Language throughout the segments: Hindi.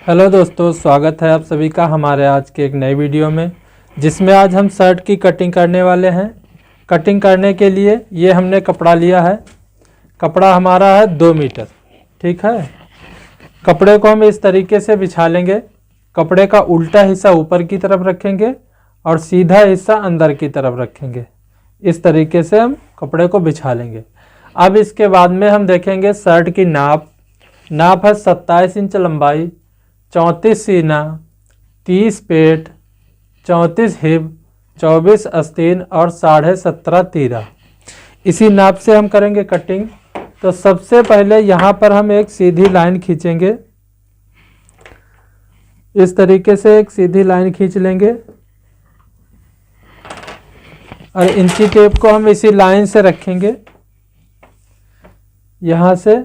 हेलो दोस्तों, स्वागत है आप सभी का हमारे आज के एक नई वीडियो में, जिसमें आज हम शर्ट की कटिंग करने वाले हैं। कटिंग करने के लिए ये हमने कपड़ा लिया है। कपड़ा हमारा है 2 मीटर। ठीक है। कपड़े को हम इस तरीके से बिछा लेंगे। कपड़े का उल्टा हिस्सा ऊपर की तरफ रखेंगे और सीधा हिस्सा अंदर की तरफ रखेंगे। इस तरीके से हम कपड़े को बिछा लेंगे। अब इसके बाद में हम देखेंगे शर्ट की नाप है 27 इंच लंबाई, 34 सीना, 30 पेट, 34 हिप, 24 आस्तीन और 17.5 तीरा। इसी नाप से हम करेंगे कटिंग। तो सबसे पहले यहाँ पर हम एक सीधी लाइन खींचेंगे। इस तरीके से एक सीधी लाइन खींच लेंगे और इंची टेप को हम इसी लाइन से रखेंगे यहाँ से,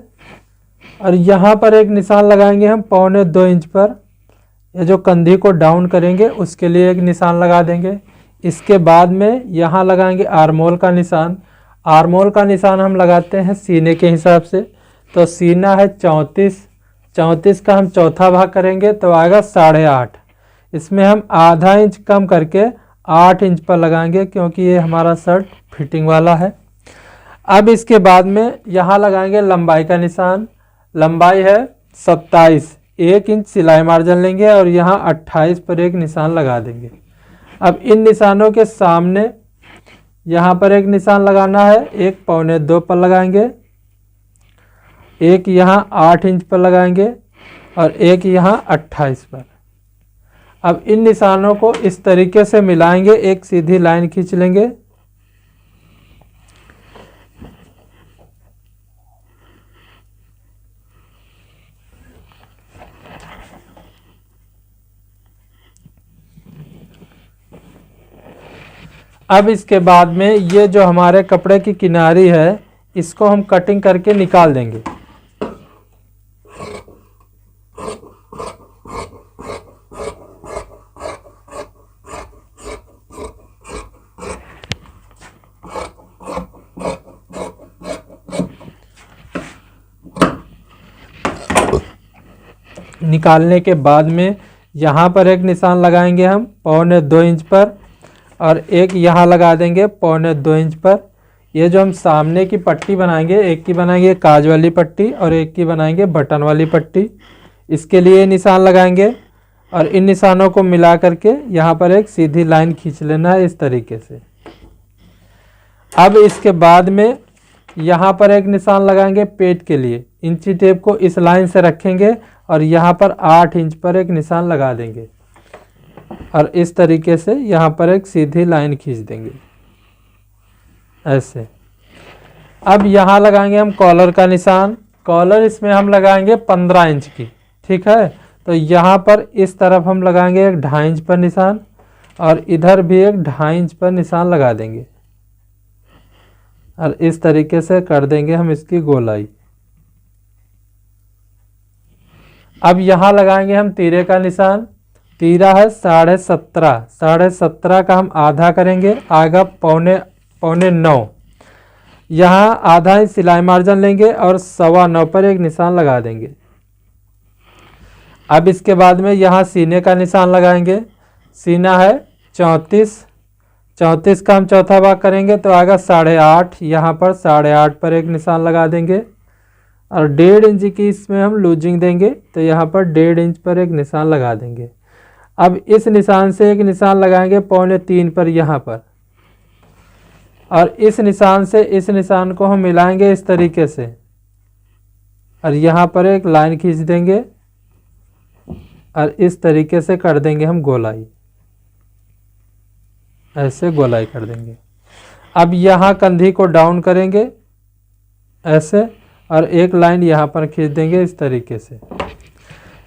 और यहाँ पर एक निशान लगाएंगे हम 1.25 इंच पर। ये जो कंधी को डाउन करेंगे उसके लिए एक निशान लगा देंगे। इसके बाद में यहाँ लगाएंगे आर्मोल का निशान। आर्मोल का निशान हम लगाते हैं सीने के हिसाब से। तो सीना है 34 का हम चौथा भाग करेंगे तो आएगा 8.5। इसमें हम आधा इंच कम करके 8 इंच पर लगाएंगे, क्योंकि ये हमारा शर्ट फिटिंग वाला है। अब इसके बाद में यहाँ लगाएंगे लंबाई का निशान। लंबाई है 27, 1 इंच सिलाई मार्जिन लेंगे और यहाँ 28 पर एक निशान लगा देंगे। अब इन निशानों के सामने यहाँ पर एक निशान लगाना है, एक 1.25 पर लगाएंगे, एक यहाँ 8 इंच पर लगाएंगे और एक यहाँ 28 पर। अब इन निशानों को इस तरीके से मिलाएंगे, एक सीधी लाइन खींच लेंगे। अब इसके बाद में ये जो हमारे कपड़े की किनारी है इसको हम कटिंग करके निकाल देंगे। निकालने के बाद में यहाँ पर एक निशान लगाएंगे हम 1.25 इंच पर और एक यहाँ लगा देंगे 1.25 इंच पर। ये जो हम सामने की पट्टी बनाएंगे, एक की बनाएंगे काज वाली पट्टी और एक की बनाएंगे बटन वाली पट्टी। इसके लिए निशान लगाएंगे और इन निशानों को मिला करके यहाँ पर एक सीधी लाइन खींच लेना है इस तरीके से। अब इसके बाद में यहाँ पर एक निशान लगाएंगे पेट के लिए। इंची टेप को इस लाइन से रखेंगे और यहाँ पर 8 इंच पर एक निशान लगा देंगे और इस तरीके से यहाँ पर एक सीधी लाइन खींच देंगे ऐसे। अब यहाँ लगाएंगे हम कॉलर का निशान। कॉलर इसमें हम लगाएंगे 15 इंच की। ठीक है। तो यहाँ पर इस तरफ हम लगाएंगे एक 2.5 इंच पर निशान और इधर भी एक 2.5 इंच पर निशान लगा देंगे और इस तरीके से कर देंगे हम इसकी गोलाई। अब यहाँ लगाएंगे हम तीरे का निशान। तीरा है 17.5 का हम आधा करेंगे, आएगा 8.25। यहाँ आधा इंच सिलाई मार्जिन लेंगे और 9.25 पर एक निशान लगा देंगे। अब इसके बाद में यहाँ सीने का निशान लगाएंगे। सीना है 34 का हम चौथा भाग करेंगे तो आएगा 8.5। यहाँ पर 8.5 पर एक निशान लगा देंगे और 1.5 इंच की इसमें हम लूजिंग देंगे तो यहाँ पर 1.5 इंच पर एक निशान लगा देंगे। अब इस निशान से एक निशान लगाएंगे 2.25 पर यहाँ पर, और इस निशान से इस निशान को हम मिलाएंगे इस तरीके से और यहाँ पर एक लाइन खींच देंगे और इस तरीके से कर देंगे हम गोलाई। ऐसे गोलाई कर देंगे। अब यहाँ कंधी को डाउन करेंगे ऐसे और एक लाइन यहाँ पर खींच देंगे इस तरीके से।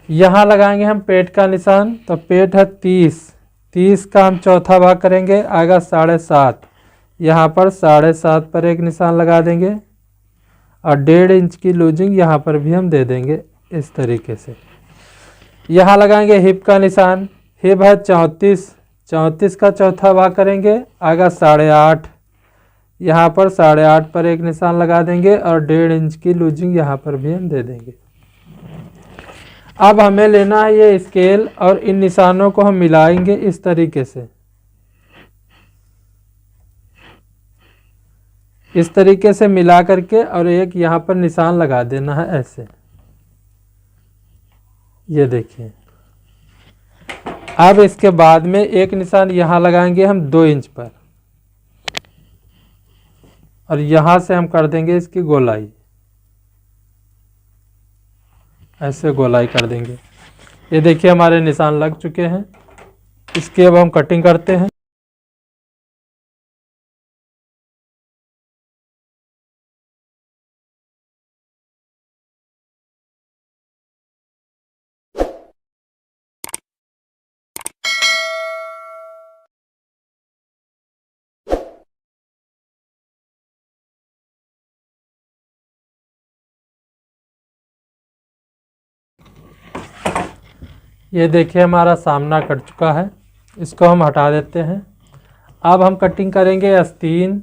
यहाँ लगाएंगे हम पेट का निशान। तो पेट है 30 का हम चौथा भाग करेंगे, आएगा 7.5। यहाँ पर 7.5 पर एक निशान लगा देंगे और 1.5 इंच की लूजिंग यहाँ पर भी हम दे देंगे इस तरीके से। यहाँ लगाएंगे हिप का निशान। हिप है 34 का चौथा भाग करेंगे, आएगा 8.5। यहाँ पर 8.5 पर एक निशान लगा देंगे और 1.5 इंच की लूजिंग यहाँ पर भी हम दे देंगे। अब हमें लेना है ये स्केल और इन निशानों को हम मिलाएंगे इस तरीके से। इस तरीके से मिला करके और एक यहाँ पर निशान लगा देना है ऐसे। ये देखिए। अब इसके बाद में एक निशान यहाँ लगाएंगे हम 2 इंच पर और यहाँ से हम कर देंगे इसकी गोलाई, ऐसे गोलाई कर देंगे। ये देखिए हमारे निशान लग चुके हैं। इसकी अब हम कटिंग करते हैं। ये देखिए हमारा सामना कट चुका है, इसको हम हटा देते हैं। अब हम कटिंग करेंगे आस्तीन।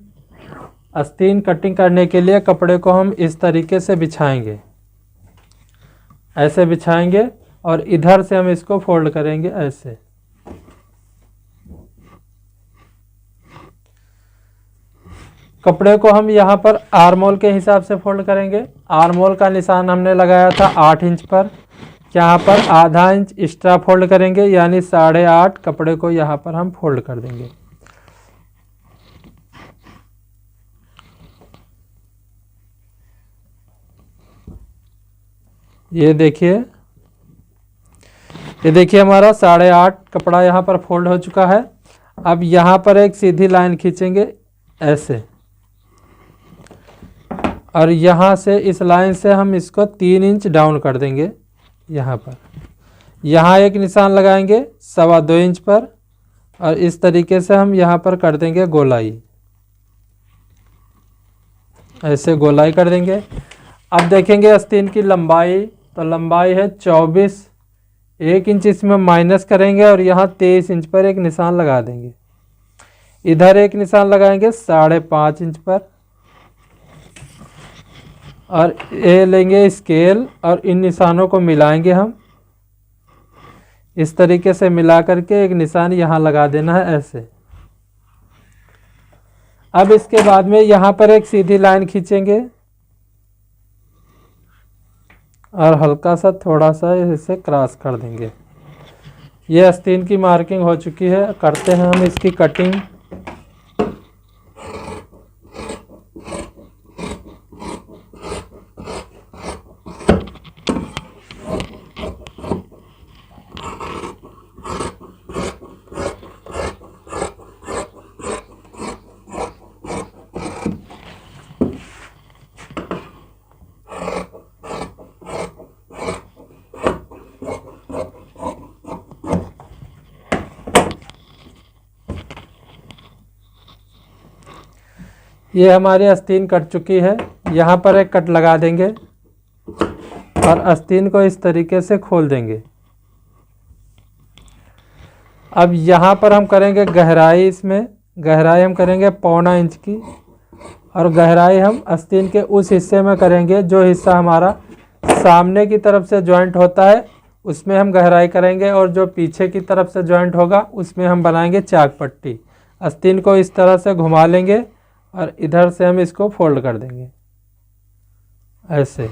आस्तीन कटिंग करने के लिए कपड़े को हम इस तरीके से बिछाएंगे, ऐसे बिछाएंगे और इधर से हम इसको फोल्ड करेंगे ऐसे। कपड़े को हम यहाँ पर आर्मोल के हिसाब से फोल्ड करेंगे। आर्मोल का निशान हमने लगाया था 8 इंच पर, यहाँ पर आधा इंच एक्स्ट्रा फोल्ड करेंगे, यानी 8.5 कपड़े को यहाँ पर हम फोल्ड कर देंगे। ये देखिए हमारा 8.5 कपड़ा यहाँ पर फोल्ड हो चुका है। अब यहाँ पर एक सीधी लाइन खींचेंगे ऐसे और यहाँ से इस लाइन से हम इसको 3 इंच डाउन कर देंगे। यहाँ पर यहाँ एक निशान लगाएंगे 2.25 इंच पर और इस तरीके से हम यहाँ पर कर देंगे गोलाई, ऐसे गोलाई कर देंगे। अब देखेंगे आस्तीन की लंबाई, तो लंबाई है 24। 1 इंच इसमें माइनस करेंगे और यहाँ 23 इंच पर एक निशान लगा देंगे। इधर एक निशान लगाएंगे 5.5 इंच पर और ये लेंगे स्केल और इन निशानों को मिलाएंगे हम इस तरीके से। मिला करके एक निशान यहाँ लगा देना है ऐसे। अब इसके बाद में यहाँ पर एक सीधी लाइन खींचेंगे और हल्का सा थोड़ा सा इसे क्रॉस कर देंगे। ये आस्तीन की मार्किंग हो चुकी है। करते हैं हम इसकी कटिंग। ये हमारी आस्तीन कट चुकी है। यहाँ पर एक कट लगा देंगे और आस्तीन को इस तरीके से खोल देंगे। अब यहाँ पर हम करेंगे गहराई। इसमें गहराई हम करेंगे 1.25 इंच की और गहराई हम आस्तीन के उस हिस्से में करेंगे जो हिस्सा हमारा सामने की तरफ से जॉइंट होता है, उसमें हम गहराई करेंगे और जो पीछे की तरफ से जॉइंट होगा उसमें हम बनाएंगे चाक पट्टी। आस्तीन को इस तरह से घुमा लेंगे और इधर से हम इसको फोल्ड कर देंगे ऐसे।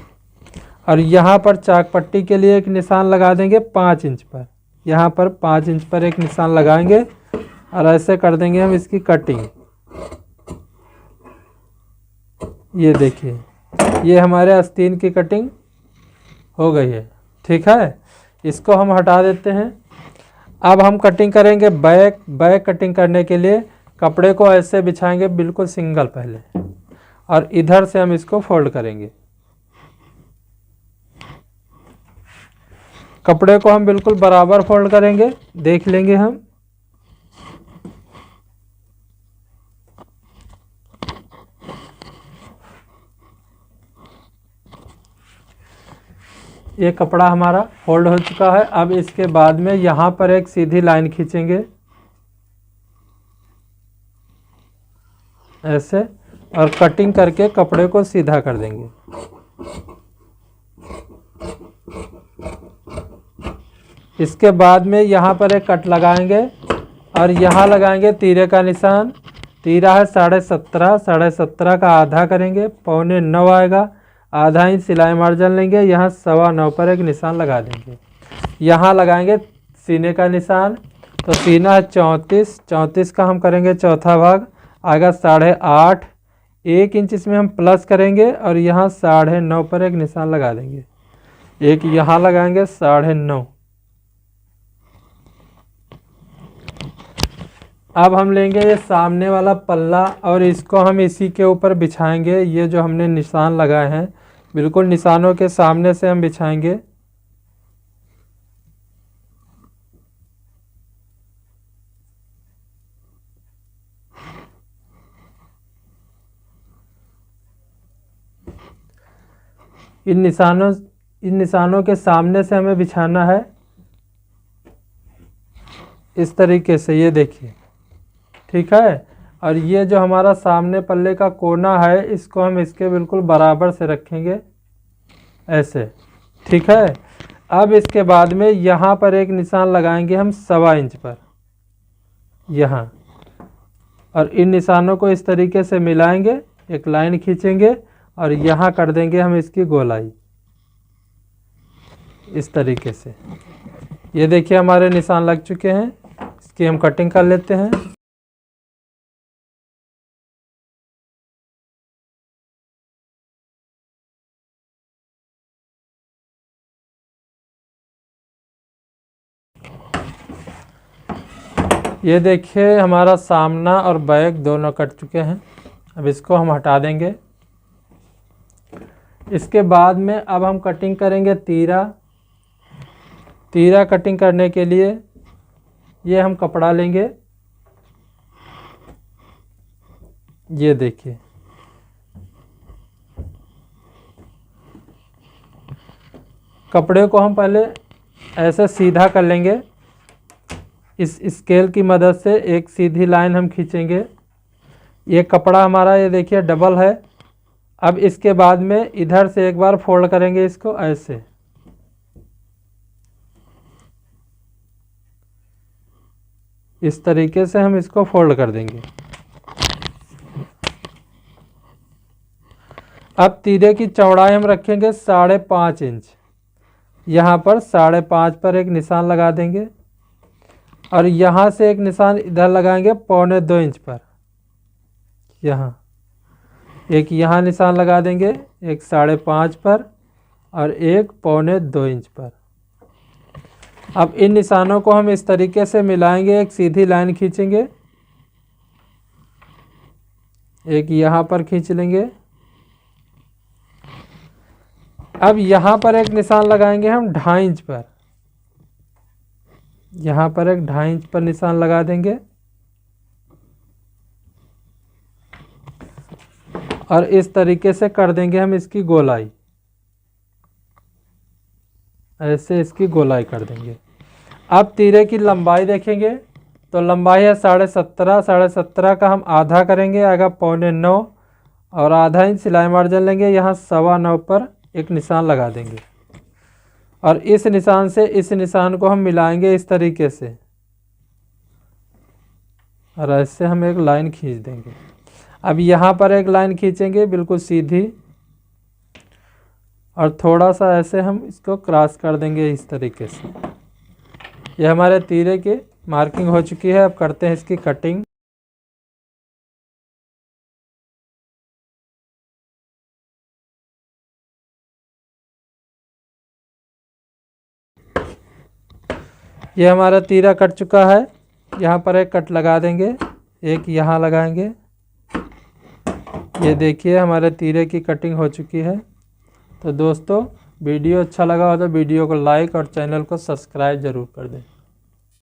और यहाँ पर चाक पट्टी के लिए एक निशान लगा देंगे 5 इंच पर। यहाँ पर 5 इंच पर एक निशान लगाएंगे और ऐसे कर देंगे हम इसकी कटिंग। ये देखिए, ये हमारे आस्तीन की कटिंग हो गई है। ठीक है, इसको हम हटा देते हैं। अब हम कटिंग करेंगे बैक। बैक कटिंग करने के लिए कपड़े को ऐसे बिछाएंगे बिल्कुल सिंगल पहले और इधर से हम इसको फोल्ड करेंगे। कपड़े को हम बिल्कुल बराबर फोल्ड करेंगे, देख लेंगे हम। ये कपड़ा हमारा फोल्ड हो चुका है। अब इसके बाद में यहाँ पर एक सीधी लाइन खींचेंगे ऐसे और कटिंग करके कपड़े को सीधा कर देंगे। इसके बाद में यहाँ पर एक कट लगाएंगे और यहाँ लगाएंगे तीरे का निशान। तीरा है 17.5, 17.5 का आधा करेंगे, 8.25 आएगा। आधा इंच सिलाई मार्जिन लेंगे, यहाँ 9.25 पर एक निशान लगा देंगे। यहाँ लगाएंगे सीने का निशान। तो सीना है 34, 34 का हम करेंगे चौथा भाग, आएगा 8.5। 1 इंच इसमें हम प्लस करेंगे और यहाँ 9.5 पर एक निशान लगा देंगे। एक यहाँ लगाएंगे 9.5। अब हम लेंगे ये सामने वाला पल्ला और इसको हम इसी के ऊपर बिछाएंगे। ये जो हमने निशान लगाए हैं बिल्कुल निशानों के सामने से हम बिछाएंगे। इन निशानों के सामने से हमें बिछाना है इस तरीके से, ये देखिए, ठीक है। और ये जो हमारा सामने पल्ले का कोना है इसको हम इसके बिल्कुल बराबर से रखेंगे ऐसे, ठीक है। अब इसके बाद में यहाँ पर एक निशान लगाएंगे हम 1.25 इंच पर यहाँ, और इन निशानों को इस तरीके से मिलाएंगे, एक लाइन खींचेंगे और यहाँ कर देंगे हम इसकी गोलाई इस तरीके से। ये देखिए हमारे निशान लग चुके हैं। इसकी हम कटिंग कर लेते हैं। ये देखिए हमारा सामना और बैक दोनों कट चुके हैं। अब इसको हम हटा देंगे। इसके बाद में अब हम कटिंग करेंगे तीरा। तीरा कटिंग करने के लिए ये हम कपड़ा लेंगे, ये देखिए, कपड़े को हम पहले ऐसे सीधा कर लेंगे। इस स्केल की मदद से एक सीधी लाइन हम खींचेंगे। ये कपड़ा हमारा ये देखिए डबल है। अब इसके बाद में इधर से एक बार फोल्ड करेंगे इसको ऐसे, इस तरीके से हम इसको फोल्ड कर देंगे। अब तीरे की चौड़ाई हम रखेंगे 5.5 इंच। यहाँ पर 5.5 पर एक निशान लगा देंगे और यहाँ से एक निशान इधर लगाएंगे 2.25 इंच पर। यहाँ एक यहाँ निशान लगा देंगे, एक 5.5 पर और एक 2.25 इंच पर। अब इन निशानों को हम इस तरीके से मिलाएंगे, एक सीधी लाइन खींचेंगे, एक यहाँ पर खींच लेंगे। अब यहाँ पर एक निशान लगाएंगे हम 2.5 इंच पर। यहाँ पर एक 2.5 इंच पर निशान लगा देंगे और इस तरीके से कर देंगे हम इसकी गोलाई, ऐसे इसकी गोलाई कर देंगे। अब तीरे की लंबाई देखेंगे तो लंबाई है 17.5, 17.5 का हम आधा करेंगे, आएगा 9.25 और आधा इंच सिलाई मार्जिन लेंगे, यहाँ 9.25 पर एक निशान लगा देंगे और इस निशान से इस निशान को हम मिलाएंगे इस तरीके से और ऐसे हम एक लाइन खींच देंगे। अब यहाँ पर एक लाइन खींचेंगे बिल्कुल सीधी और थोड़ा सा ऐसे हम इसको क्रॉस कर देंगे इस तरीके से। ये हमारे तीरे की मार्किंग हो चुकी है। अब करते हैं इसकी कटिंग। ये हमारा तीरा कट चुका है। यहाँ पर एक कट लगा देंगे, एक यहाँ लगाएंगे। ये देखिए हमारे तीरे की कटिंग हो चुकी है। तो दोस्तों वीडियो अच्छा लगा हो तो वीडियो को लाइक और चैनल को सब्सक्राइब ज़रूर कर दें।